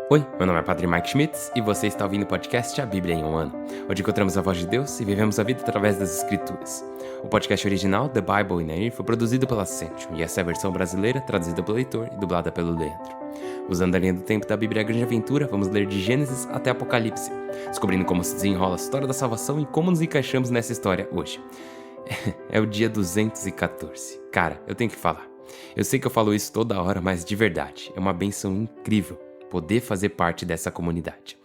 Oi, meu nome é Padre Mike Schmitz e você está ouvindo o podcast A Bíblia em um Ano, onde encontramos a voz de Deus e vivemos a vida através das Escrituras. O podcast original, The Bible in a Year, foi produzido pela Ascension e essa é a versão brasileira, traduzida pelo Heitor e dublada pelo Leandro. Usando a linha do tempo da Bíblia Grande Aventura, vamos ler de Gênesis até Apocalipse, descobrindo como se desenrola a história da salvação e como nos encaixamos nessa história hoje. É o dia 214. Cara, eu tenho que falar. Eu sei que eu falo isso toda hora, mas de verdade, é uma bênção incrível poder fazer parte dessa comunidade.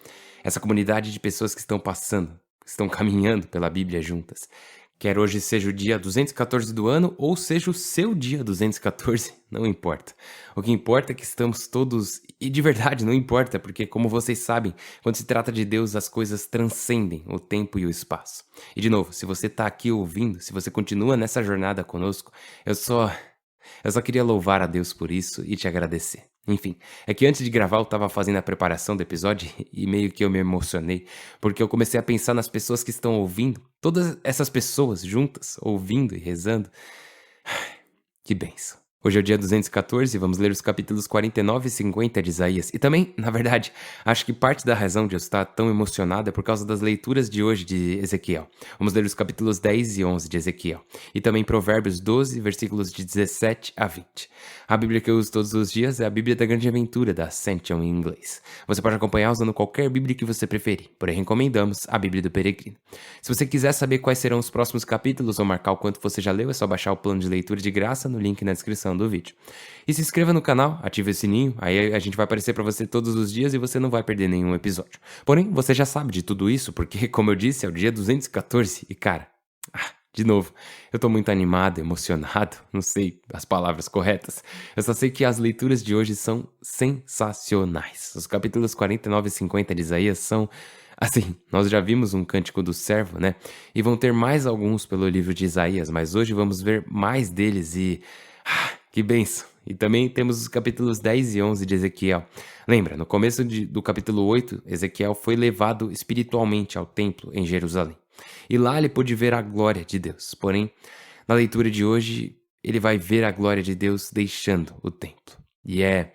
Essa comunidade de pessoas que estão passando, que estão caminhando pela Bíblia juntas. Quer hoje seja o dia 214 do ano ou seja o seu dia 214, não importa. O que importa é que estamos todos, e de verdade não importa, porque como vocês sabem, quando se trata de Deus as coisas transcendem o tempo e o espaço. E de novo, se você está aqui ouvindo, se você continua nessa jornada conosco, eu só queria louvar a Deus por isso e te agradecer. Enfim, é que antes de gravar eu tava fazendo a preparação do episódio e meio que eu me emocionei, porque eu comecei a pensar nas pessoas que estão ouvindo, todas essas pessoas juntas, ouvindo e rezando. Que bênção. Hoje é o dia 214 e vamos ler os capítulos 49 e 50 de Isaías. E também, na verdade, acho que parte da razão de eu estar tão emocionado é por causa das leituras de hoje de Ezequiel. Vamos ler os capítulos 10 e 11 de Ezequiel. E também Provérbios 12, versículos de 17 a 20. A Bíblia que eu uso todos os dias é a Bíblia da Grande Aventura, da Ascension em inglês. Você pode acompanhar usando qualquer Bíblia que você preferir, porém recomendamos a Bíblia do Peregrino. Se você quiser saber quais serão os próximos capítulos ou marcar o quanto você já leu, é só baixar o plano de leitura de graça no link na descrição do vídeo. E se inscreva no canal, ative o sininho, aí a gente vai aparecer para você todos os dias e você não vai perder nenhum episódio. Porém, você já sabe de tudo isso, porque, como eu disse, é o dia 214 e, cara, de novo, eu tô muito animado, emocionado, não sei as palavras corretas. Eu só sei que as leituras de hoje são sensacionais. Os capítulos 49 e 50 de Isaías são, assim, nós já vimos um cântico do servo, né? E vão ter mais alguns pelo livro de Isaías, mas hoje vamos ver mais deles e... que bênção! E também temos os capítulos 10 e 11 de Ezequiel. Lembra, no começo do capítulo 8, Ezequiel foi levado espiritualmente ao templo em Jerusalém. E lá ele pôde ver a glória de Deus. Porém, na leitura de hoje, ele vai ver a glória de Deus deixando o templo. E é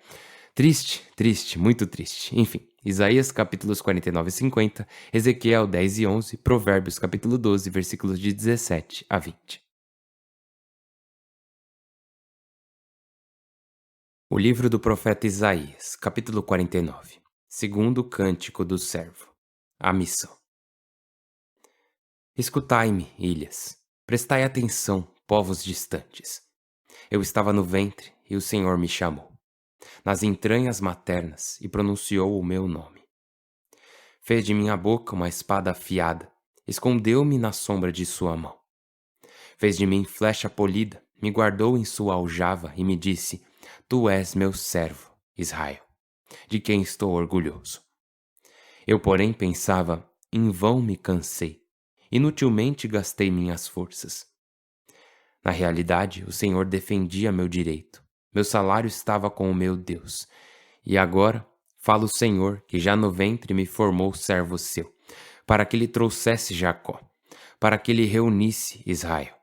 triste, triste, muito triste. Enfim, Isaías capítulos 49 e 50, Ezequiel 10 e 11, Provérbios capítulo 12, versículos de 17 a 20. O livro do profeta Isaías, capítulo 49. Segundo cântico do servo. A missão. Escutai-me, ilhas. Prestai atenção, povos distantes. Eu estava no ventre e o Senhor me chamou, nas entranhas maternas, e pronunciou o meu nome. Fez de minha boca uma espada afiada, escondeu-me na sombra de sua mão. Fez de mim flecha polida, me guardou em sua aljava e me disse: Tu és meu servo, Israel, de quem estou orgulhoso. Eu, porém, pensava: em vão me cansei, inutilmente gastei minhas forças. Na realidade, o Senhor defendia meu direito. Meu salário estava com o meu Deus. E agora, fala o Senhor, que já no ventre me formou servo seu, para que lhe trouxesse Jacó, para que lhe reunisse Israel.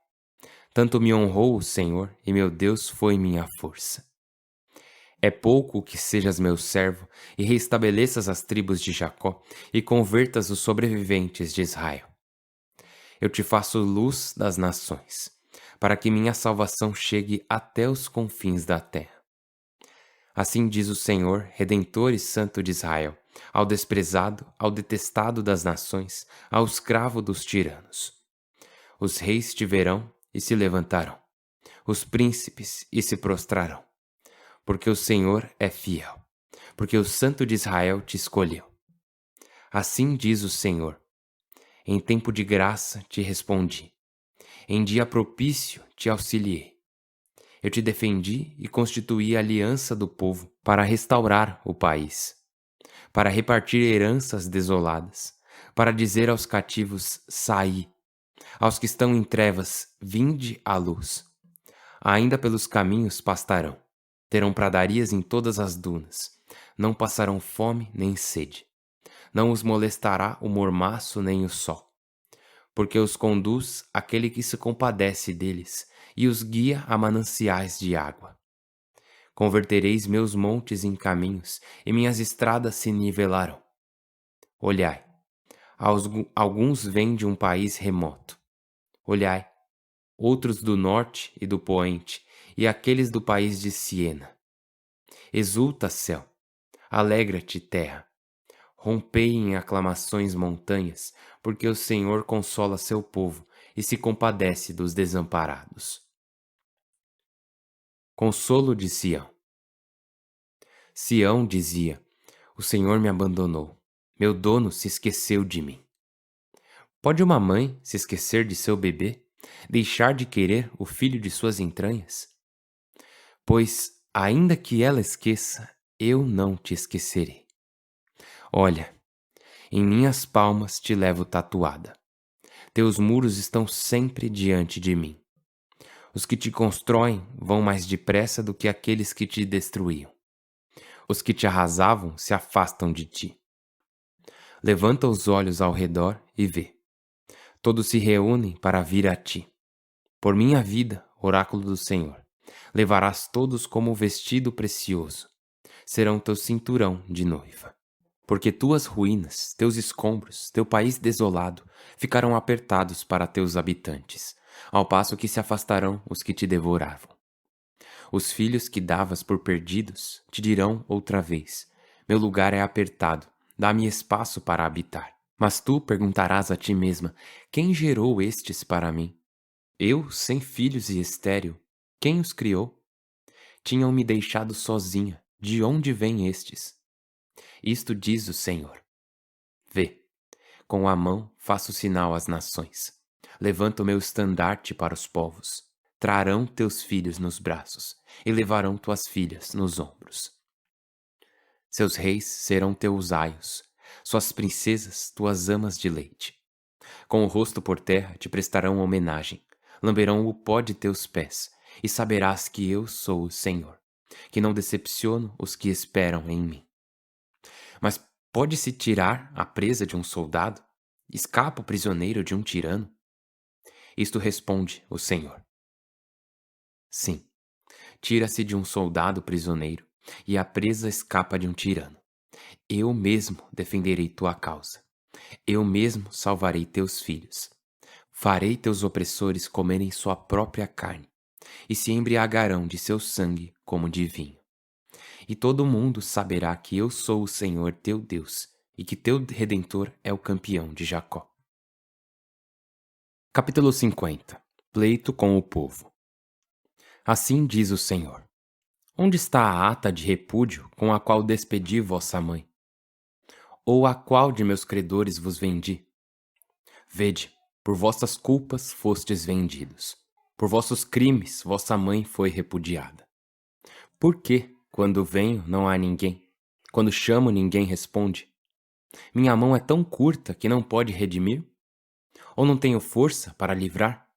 Tanto me honrou o Senhor, e meu Deus foi minha força. É pouco que sejas meu servo, e restabeleças as tribos de Jacó, e convertas os sobreviventes de Israel. Eu te faço luz das nações, para que minha salvação chegue até os confins da terra. Assim diz o Senhor, Redentor e Santo de Israel, ao desprezado, ao detestado das nações, ao escravo dos tiranos. Os reis te verão e se levantarão, os príncipes e se prostrarão, porque o Senhor é fiel, porque o Santo de Israel te escolheu. Assim diz o Senhor: em tempo de graça te respondi, em dia propício te auxiliei. Eu te defendi e constituí a aliança do povo para restaurar o país, para repartir heranças desoladas, para dizer aos cativos: saí, aos que estão em trevas: vinde à luz. Ainda pelos caminhos pastarão, terão pradarias em todas as dunas, não passarão fome nem sede. Não os molestará o mormaço nem o sol, porque os conduz aquele que se compadece deles e os guia a mananciais de água. Convertereis meus montes em caminhos, e minhas estradas se nivelarão. Olhai, alguns vêm de um país remoto. Olhai, outros do norte e do poente, e aqueles do país de Siena. Exulta, céu, alegra-te, terra. Rompei em aclamações montanhas, porque o Senhor consola seu povo e se compadece dos desamparados. Consolo de Sião. Sião dizia: o Senhor me abandonou, meu dono se esqueceu de mim. Pode uma mãe se esquecer de seu bebê, deixar de querer o filho de suas entranhas? Pois, ainda que ela esqueça, eu não te esquecerei. Olha, em minhas palmas te levo tatuada. Teus muros estão sempre diante de mim. Os que te constroem vão mais depressa do que aqueles que te destruíam. Os que te arrasavam se afastam de ti. Levanta os olhos ao redor e vê. Todos se reúnem para vir a ti. Por minha vida, oráculo do Senhor, levarás todos como vestido precioso. Serão teu cinturão de noiva. Porque tuas ruínas, teus escombros, teu país desolado, ficarão apertados para teus habitantes, ao passo que se afastarão os que te devoravam. Os filhos que davas por perdidos te dirão outra vez: meu lugar é apertado, dá-me espaço para habitar. Mas tu perguntarás a ti mesma: quem gerou estes para mim? Eu, sem filhos e estéril, quem os criou? Tinham-me deixado sozinha, de onde vêm estes? Isto diz o Senhor. Vê, com a mão faço sinal às nações. Levanto meu estandarte para os povos. Trarão teus filhos nos braços e levarão tuas filhas nos ombros. Seus reis serão teus aios, suas princesas tuas amas de leite. Com o rosto por terra te prestarão homenagem, lamberão o pó de teus pés, e saberás que eu sou o Senhor, que não decepciono os que esperam em mim. Mas pode-se tirar a presa de um soldado? Escapa o prisioneiro de um tirano? Isto responde o Senhor. Sim, tira-se de um soldado prisioneiro, e a presa escapa de um tirano. Eu mesmo defenderei tua causa. Eu mesmo salvarei teus filhos. Farei teus opressores comerem sua própria carne, e se embriagarão de seu sangue como de vinho. E todo mundo saberá que eu sou o Senhor teu Deus, e que teu Redentor é o campeão de Jacó. Capítulo 50. Pleito com o povo. Assim diz o Senhor: onde está a ata de repúdio com a qual despedi vossa mãe? Ou a qual de meus credores vos vendi? Vede, por vossas culpas fostes vendidos. Por vossos crimes vossa mãe foi repudiada. Por que, quando venho, não há ninguém? Quando chamo, ninguém responde? Minha mão é tão curta que não pode redimir? Ou não tenho força para livrar?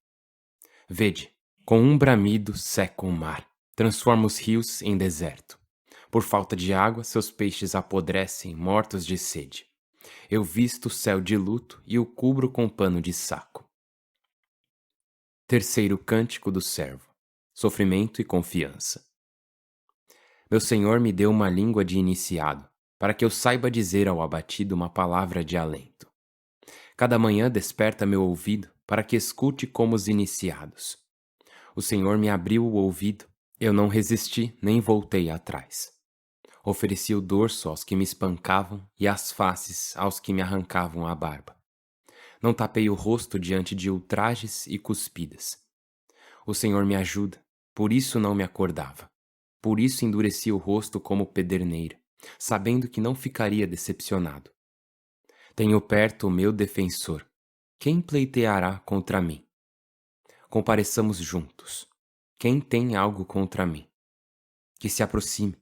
Vede, com um bramido seco o mar, transforma os rios em deserto. Por falta de água, seus peixes apodrecem, mortos de sede. Eu visto o céu de luto e o cubro com pano de saco. Terceiro cântico do servo: sofrimento e confiança. Meu Senhor me deu uma língua de iniciado, para que eu saiba dizer ao abatido uma palavra de alento. Cada manhã desperta meu ouvido, para que escute como os iniciados. O Senhor me abriu o ouvido, eu não resisti nem voltei atrás. Ofereci o dorso aos que me espancavam e as faces aos que me arrancavam a barba. Não tapei o rosto diante de ultrajes e cuspidas. O Senhor me ajuda, por isso não me acordava. Por isso endureci o rosto como pederneira, sabendo que não ficaria decepcionado. Tenho perto o meu defensor. Quem pleiteará contra mim? Compareçamos juntos. Quem tem algo contra mim? Que se aproxime.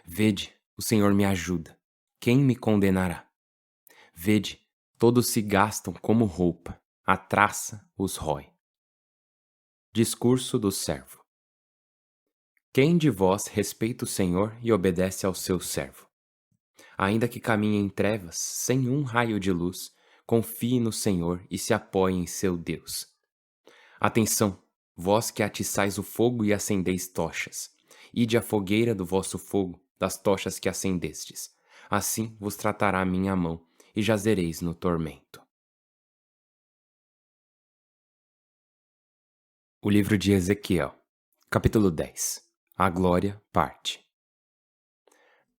Vede, o Senhor me ajuda. Quem me condenará? Vede, todos se gastam como roupa, a traça os rói. Discurso do servo. Quem de vós respeita o Senhor e obedece ao seu servo? Ainda que caminhe em trevas, sem um raio de luz, confie no Senhor e se apoie em seu Deus. Atenção, vós que atiçais o fogo e acendeis tochas, Ide à fogueira do vosso fogo, das tochas que acendestes. Assim vos tratará a minha mão, e jazereis no tormento. O livro de Ezequiel, capítulo 10. A glória parte.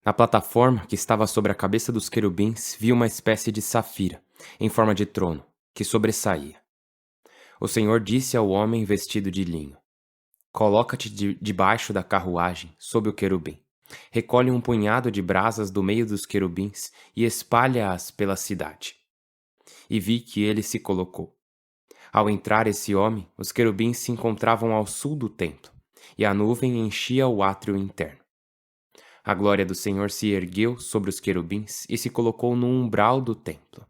Na plataforma que estava sobre a cabeça dos querubins, vi uma espécie de safira, em forma de trono, que sobressaía. O Senhor disse ao homem vestido de linho: Coloca-te debaixo da carruagem, sob o querubim. Recolhe um punhado de brasas do meio dos querubins e espalha-as pela cidade. E vi que ele se colocou. Ao entrar esse homem, os querubins se encontravam ao sul do templo, e a nuvem enchia o átrio interno. A glória do Senhor se ergueu sobre os querubins e se colocou no umbral do templo.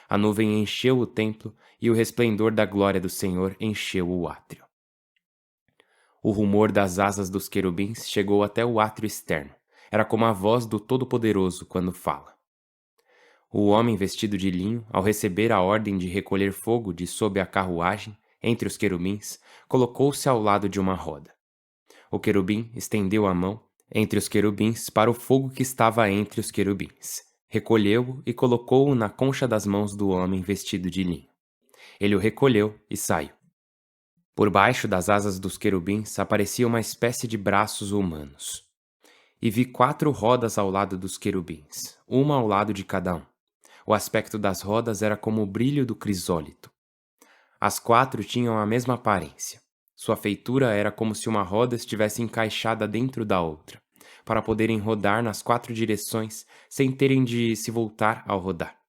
A nuvem encheu o templo e o resplendor da glória do Senhor encheu o átrio. O rumor das asas dos querubins chegou até o átrio externo. Era como a voz do Todo-Poderoso quando fala. O homem vestido de linho, ao receber a ordem de recolher fogo de sob a carruagem, entre os querubins, colocou-se ao lado de uma roda. O querubim estendeu a mão entre os querubins para o fogo que estava entre os querubins. Recolheu-o e colocou-o na concha das mãos do homem vestido de linho. Ele o recolheu e saiu. Por baixo das asas dos querubins aparecia uma espécie de braços humanos. E vi 4 rodas ao lado dos querubins, uma ao lado de cada um. O aspecto das rodas era como o brilho do crisólito. As 4 tinham a mesma aparência. Sua feitura era como se uma roda estivesse encaixada dentro da outra, para poderem rodar nas 4 direções sem terem de se voltar ao rodar,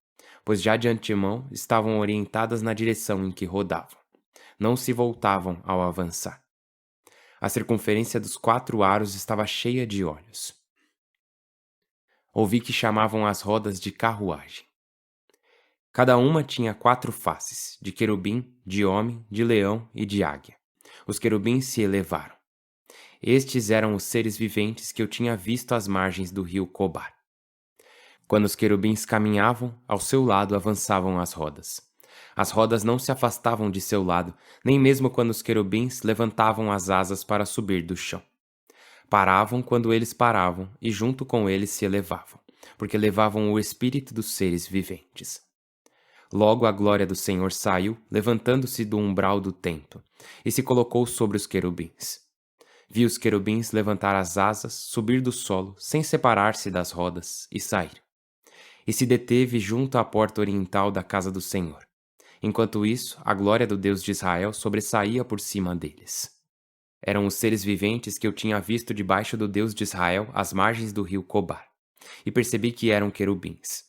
pois já de antemão estavam orientadas na direção em que rodavam. Não se voltavam ao avançar. A circunferência dos 4 aros estava cheia de olhos. Ouvi que chamavam as rodas de carruagem. Cada uma tinha 4 faces, de querubim, de homem, de leão e de águia. Os querubins se elevaram. Estes eram os seres viventes que eu tinha visto às margens do rio Cobar. Quando os querubins caminhavam, ao seu lado avançavam as rodas. As rodas não se afastavam de seu lado, nem mesmo quando os querubins levantavam as asas para subir do chão. Paravam quando eles paravam e junto com eles se elevavam, porque levavam o espírito dos seres viventes. Logo a glória do Senhor saiu, levantando-se do umbral do templo, e se colocou sobre os querubins. Vi os querubins levantar as asas, subir do solo, sem separar-se das rodas, e sair. E se deteve junto à porta oriental da casa do Senhor. Enquanto isso, a glória do Deus de Israel sobressaía por cima deles. Eram os seres viventes que eu tinha visto debaixo do Deus de Israel às margens do rio Cobar, e percebi que eram querubins.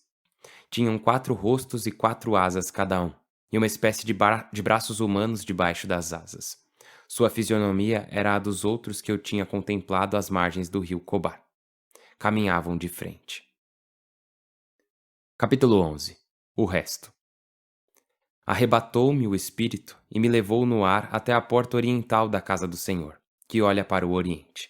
Tinham 4 rostos e 4 asas cada um, e uma espécie de braços humanos debaixo das asas. Sua fisionomia era a dos outros que eu tinha contemplado às margens do rio Cobar. Caminhavam de frente. Capítulo 11. O resto. Arrebatou-me o espírito e me levou no ar até a porta oriental da casa do Senhor, que olha para o oriente.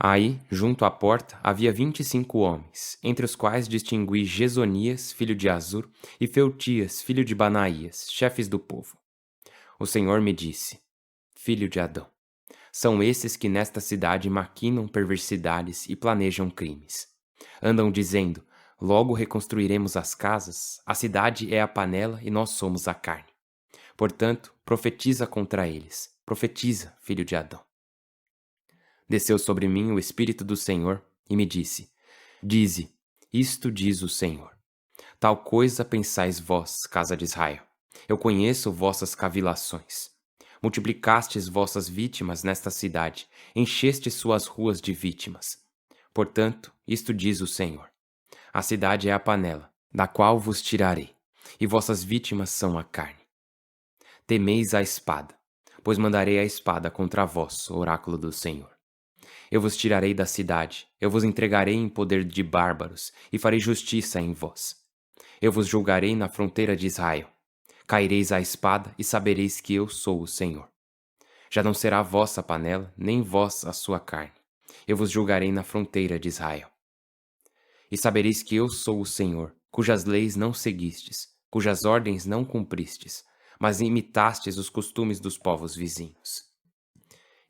Aí, junto à porta, havia 25 homens, entre os quais distingui Gesonias, filho de Azur, e Feutias, filho de Banaías, chefes do povo. O Senhor me disse: Filho de Adão, são esses que nesta cidade maquinam perversidades e planejam crimes. Andam dizendo: logo reconstruiremos as casas, a cidade é a panela e nós somos a carne. Portanto, profetiza contra eles, profetiza, filho de Adão. Desceu sobre mim o Espírito do Senhor e me disse: Dize, isto diz o Senhor. Tal coisa pensais vós, casa de Israel. Eu conheço vossas cavilações. Multiplicastes vossas vítimas nesta cidade, enchestes suas ruas de vítimas. Portanto, isto diz o Senhor: a cidade é a panela, da qual vos tirarei, e vossas vítimas são a carne. Temeis a espada, pois mandarei a espada contra vós, oráculo do Senhor. Eu vos tirarei da cidade, eu vos entregarei em poder de bárbaros, e farei justiça em vós. Eu vos julgarei na fronteira de Israel. Caireis à espada, e sabereis que eu sou o Senhor. Já não será vossa panela, nem vós a sua carne. Eu vos julgarei na fronteira de Israel. E sabereis que eu sou o Senhor, cujas leis não seguistes, cujas ordens não cumpristes, mas imitastes os costumes dos povos vizinhos.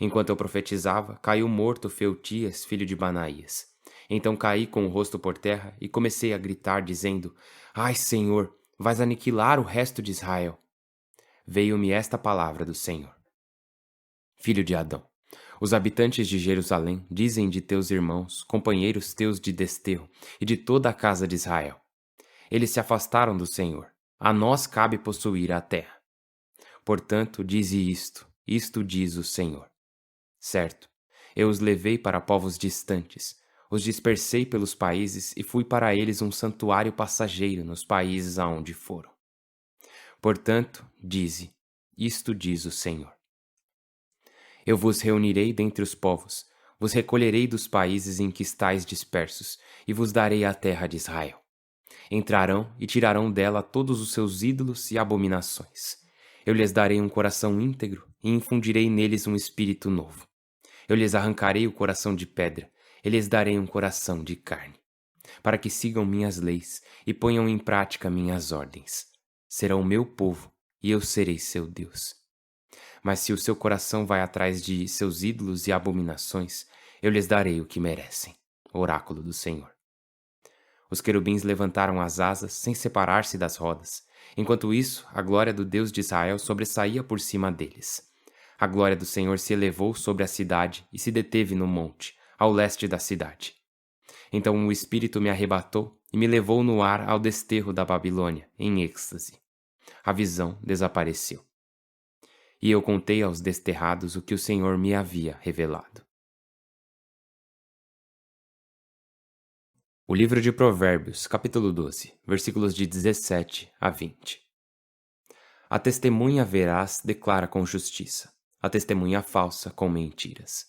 Enquanto eu profetizava, caiu morto Feutias, filho de Banaías. Então caí com o rosto por terra e comecei a gritar, dizendo: Ai, Senhor, vais aniquilar o resto de Israel. Veio-me esta palavra do Senhor. Filho de Adão, os habitantes de Jerusalém dizem de teus irmãos, companheiros teus de desterro, e de toda a casa de Israel: eles se afastaram do Senhor. A nós cabe possuir a terra. Portanto, dize isto diz o Senhor. Certo, eu os levei para povos distantes, os dispersei pelos países e fui para eles um santuário passageiro nos países aonde foram. Portanto, isto diz o Senhor. Eu vos reunirei dentre os povos, vos recolherei dos países em que estáis dispersos, e vos darei a terra de Israel. Entrarão e tirarão dela todos os seus ídolos e abominações. Eu lhes darei um coração íntegro e infundirei neles um espírito novo. Eu lhes arrancarei o coração de pedra e lhes darei um coração de carne, para que sigam minhas leis e ponham em prática minhas ordens. Serão o meu povo e eu serei seu Deus. Mas se o seu coração vai atrás de seus ídolos e abominações, eu lhes darei o que merecem. Oráculo do Senhor. Os querubins levantaram as asas sem separar-se das rodas. Enquanto isso, a glória do Deus de Israel sobressaía por cima deles. A glória do Senhor se elevou sobre a cidade e se deteve no monte, ao leste da cidade. Então o Espírito me arrebatou e me levou no ar ao desterro da Babilônia, em êxtase. A visão desapareceu. E eu contei aos desterrados o que o Senhor me havia revelado. O livro de Provérbios, capítulo 12, versículos de 17 a 20. A testemunha veraz declara com justiça, a testemunha falsa com mentiras.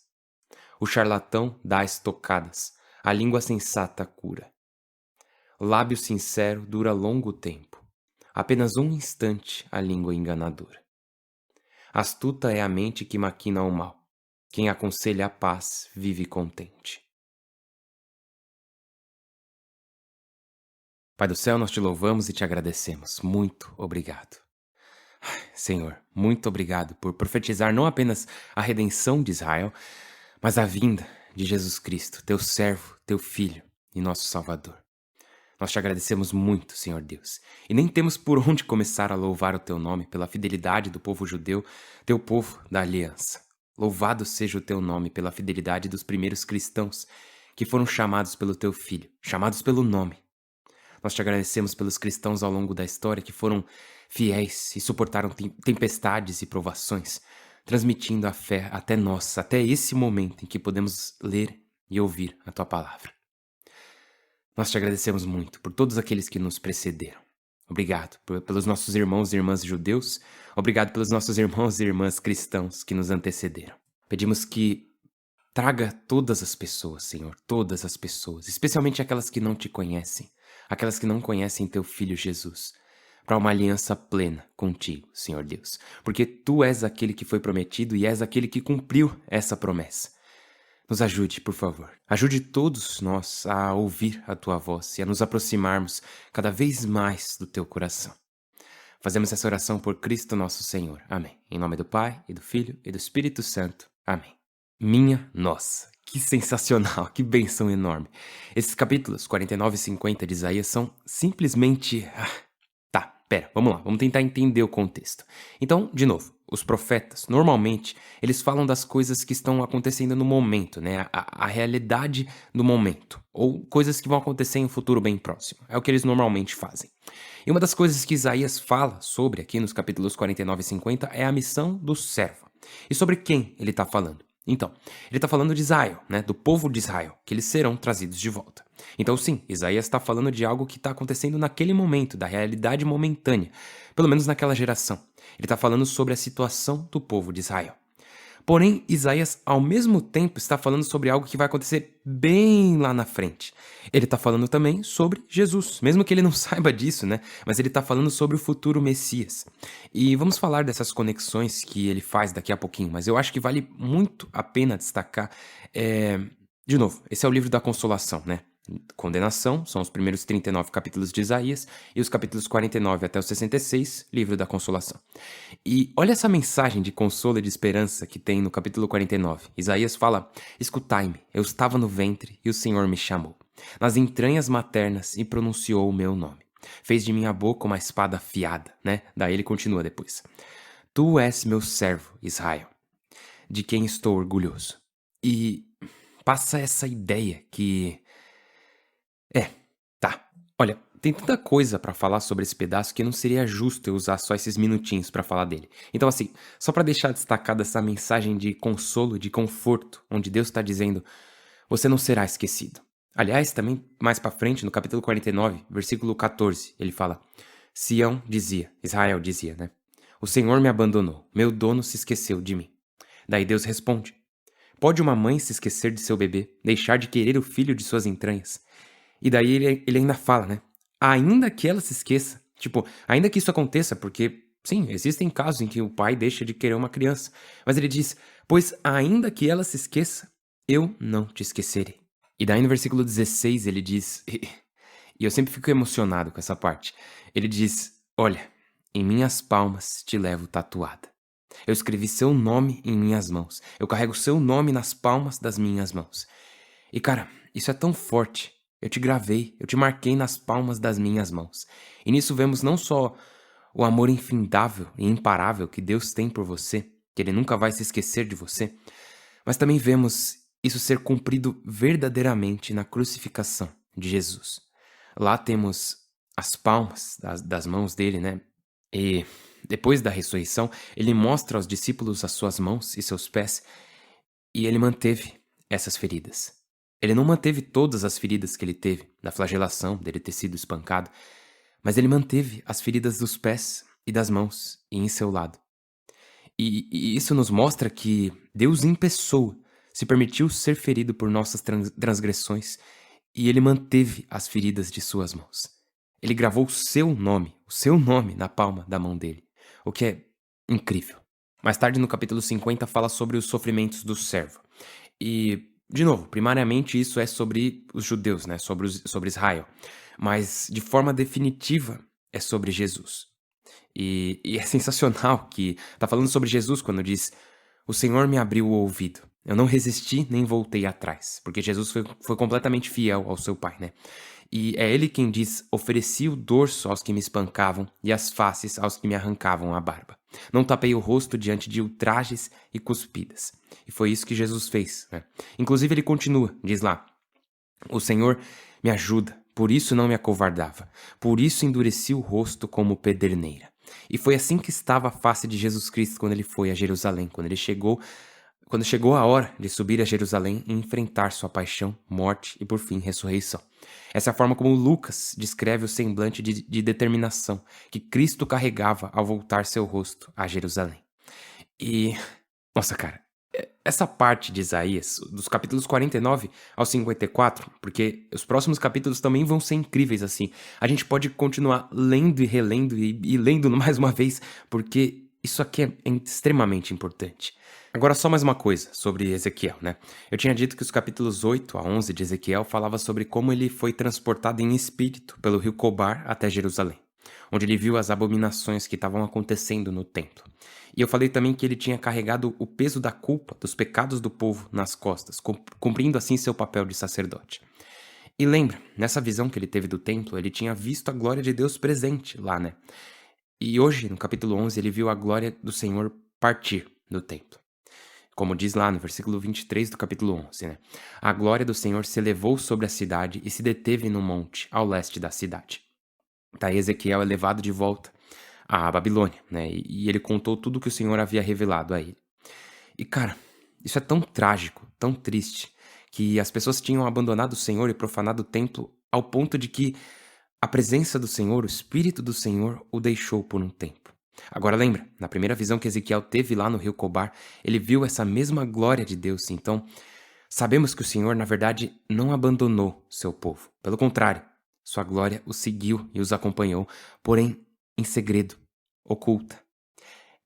O charlatão dá estocadas, a língua sensata cura. O lábio sincero dura longo tempo, apenas um instante a língua enganadora. Astuta é a mente que maquina o mal, quem aconselha a paz vive contente. Pai do céu, nós te louvamos e te agradecemos. Muito obrigado. Senhor, muito obrigado por profetizar não apenas a redenção de Israel, mas a vinda de Jesus Cristo, teu servo, teu filho e nosso Salvador. Nós te agradecemos muito, Senhor Deus, e nem temos por onde começar a louvar o teu nome pela fidelidade do povo judeu, teu povo da aliança. Louvado seja o teu nome pela fidelidade dos primeiros cristãos que foram chamados pelo teu filho, chamados pelo nome. Nós te agradecemos pelos cristãos ao longo da história que foram fiéis e suportaram tempestades e provações, transmitindo a fé até nós, até esse momento em que podemos ler e ouvir a tua palavra. Nós te agradecemos muito por todos aqueles que nos precederam. Obrigado pelos nossos irmãos e irmãs judeus, obrigado pelos nossos irmãos e irmãs cristãos que nos antecederam. Pedimos que traga todas as pessoas, Senhor, todas as pessoas, especialmente aquelas que não te conhecem, aquelas que não conhecem teu Filho Jesus, para uma aliança plena contigo, Senhor Deus. Porque tu és aquele que foi prometido e és aquele que cumpriu essa promessa. Nos ajude, por favor. Ajude todos nós a ouvir a tua voz e a nos aproximarmos cada vez mais do teu coração. Fazemos essa oração por Cristo nosso Senhor. Amém. Em nome do Pai, e do Filho, e do Espírito Santo. Amém. Minha nossa, que sensacional, que bênção enorme. Esses capítulos 49 e 50 de Isaías são simplesmente... Vamos lá, vamos tentar entender o contexto. Então, de novo, os profetas, normalmente, eles falam das coisas que estão acontecendo no momento, né? A realidade do momento, ou coisas que vão acontecer em um futuro bem próximo. É o que eles normalmente fazem. E uma das coisas que Isaías fala sobre aqui nos capítulos 49 e 50 é a missão do servo. E sobre quem ele está falando? Então, ele está falando de Israel, né, do povo de Israel, que eles serão trazidos de volta. Então sim, Isaías está falando de algo que está acontecendo naquele momento, da realidade momentânea, pelo menos naquela geração. Ele está falando sobre a situação do povo de Israel. Porém, Isaías, ao mesmo tempo, está falando sobre algo que vai acontecer bem lá na frente. Ele está falando também sobre Jesus, mesmo que ele não saiba disso, né? Mas ele está falando sobre o futuro Messias. E vamos falar dessas conexões que ele faz daqui a pouquinho, mas eu acho que vale muito a pena destacar. De novo, esse é o livro da consolação, né? Condenação, são os primeiros 39 capítulos de Isaías, e os capítulos 49 até o 66, livro da consolação. E olha essa mensagem de consolo e de esperança que tem no capítulo 49. Isaías fala: Escutai-me, eu estava no ventre e o Senhor me chamou, nas entranhas maternas e pronunciou o meu nome. Fez de minha boca uma espada afiada, né? Daí ele continua depois. Tu és meu servo, Israel, de quem estou orgulhoso. E passa essa ideia que tá. Olha, tem tanta coisa pra falar sobre esse pedaço que não seria justo eu usar só esses minutinhos pra falar dele. Então, assim, só pra deixar destacada essa mensagem de consolo, de conforto, onde Deus tá dizendo: você não será esquecido. Aliás, também mais pra frente, no capítulo 49, versículo 14, ele fala: Sião dizia, Israel dizia, né? O Senhor me abandonou, meu dono se esqueceu de mim. Daí Deus responde: Pode uma mãe se esquecer de seu bebê, deixar de querer o filho de suas entranhas? E daí ele ainda fala, né? Ainda que ela se esqueça. Tipo, ainda que isso aconteça, porque, sim, existem casos em que o pai deixa de querer uma criança. Mas ele diz: Pois ainda que ela se esqueça, eu não te esquecerei. E daí no versículo 16 ele diz, e eu sempre fico emocionado com essa parte. Ele diz: Olha, em minhas palmas te levo tatuada. Eu escrevi seu nome em minhas mãos. Eu carrego seu nome nas palmas das minhas mãos. E cara, isso é tão forte. Eu te gravei, eu te marquei nas palmas das minhas mãos. E nisso vemos não só o amor infindável e imparável que Deus tem por você, que Ele nunca vai se esquecer de você, mas também vemos isso ser cumprido verdadeiramente na crucificação de Jesus. Lá temos as palmas das mãos dele, né? E depois da ressurreição, ele mostra aos discípulos as suas mãos e seus pés, e ele manteve essas feridas. Ele não manteve todas as feridas que ele teve, da flagelação, dele ter sido espancado, mas ele manteve as feridas dos pés e das mãos e em seu lado. E isso nos mostra que Deus em pessoa se permitiu ser ferido por nossas transgressões e ele manteve as feridas de suas mãos. Ele gravou o seu nome na palma da mão dele, o que é incrível. Mais tarde, no capítulo 50, fala sobre os sofrimentos do servo. E, de novo, primariamente isso é sobre os judeus, né? Sobre Israel. Mas, de forma definitiva, é sobre Jesus. E é sensacional que tá falando sobre Jesus quando diz: O Senhor me abriu o ouvido. Eu não resisti nem voltei atrás. Porque Jesus foi completamente fiel ao seu pai, né? E é ele quem diz: Ofereci o dorso aos que me espancavam e as faces aos que me arrancavam a barba. Não tapei o rosto diante de ultrajes e cuspidas. E foi isso que Jesus fez, né? Inclusive ele continua, diz lá: O Senhor me ajuda, por isso não me acovardava. Por isso endureci o rosto como pederneira. E foi assim que estava a face de Jesus Cristo quando ele foi a Jerusalém, quando chegou a hora de subir a Jerusalém e enfrentar sua paixão, morte e, por fim, ressurreição. Essa é a forma como Lucas descreve o semblante de determinação que Cristo carregava ao voltar seu rosto a Jerusalém. E, nossa, cara, essa parte de Isaías, dos capítulos 49 ao 54, porque os próximos capítulos também vão ser incríveis assim. A gente pode continuar lendo e relendo e lendo mais uma vez, porque isso aqui é extremamente importante. Agora só mais uma coisa sobre Ezequiel, né? Eu tinha dito que os capítulos 8 a 11 de Ezequiel falava sobre como ele foi transportado em espírito pelo rio Cobar até Jerusalém, onde ele viu as abominações que estavam acontecendo no templo. E eu falei também que ele tinha carregado o peso da culpa dos pecados do povo nas costas, cumprindo assim seu papel de sacerdote. E lembra, nessa visão que ele teve do templo, ele tinha visto a glória de Deus presente lá, né? E hoje, no capítulo 11, ele viu a glória do Senhor partir do templo. Como diz lá no versículo 23 do capítulo 11, né? A glória do Senhor se elevou sobre a cidade e se deteve no monte, ao leste da cidade. Daí Ezequiel é levado de volta à Babilônia, né? E ele contou tudo que o Senhor havia revelado a ele. E cara, isso é tão trágico, tão triste, que as pessoas tinham abandonado o Senhor e profanado o templo ao ponto de que a presença do Senhor, o Espírito do Senhor, o deixou por um tempo. Agora lembra, na primeira visão que Ezequiel teve lá no rio Cobar, ele viu essa mesma glória de Deus. Então, sabemos que o Senhor, na verdade, não abandonou seu povo. Pelo contrário, sua glória os seguiu e os acompanhou, porém em segredo, oculta.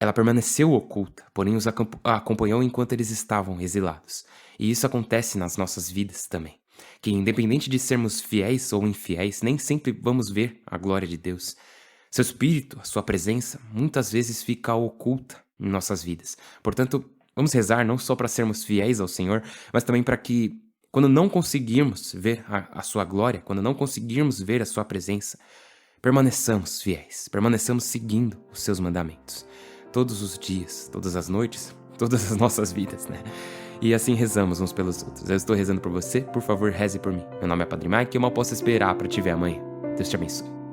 Ela permaneceu oculta, porém os acompanhou enquanto eles estavam exilados. E isso acontece nas nossas vidas também. Que independente de sermos fiéis ou infiéis, nem sempre vamos ver a glória de Deus. Seu Espírito, a sua presença, muitas vezes fica oculta em nossas vidas. Portanto, vamos rezar não só para sermos fiéis ao Senhor, mas também para que, quando não conseguirmos ver a sua glória, quando não conseguirmos ver a sua presença, permaneçamos fiéis, permaneçamos seguindo os seus mandamentos. Todos os dias, todas as noites, todas as nossas vidas, né? E assim rezamos uns pelos outros. Eu estou rezando por você, por favor, reze por mim. Meu nome é Padre Mike e eu mal posso esperar para te ver amanhã. Deus te abençoe.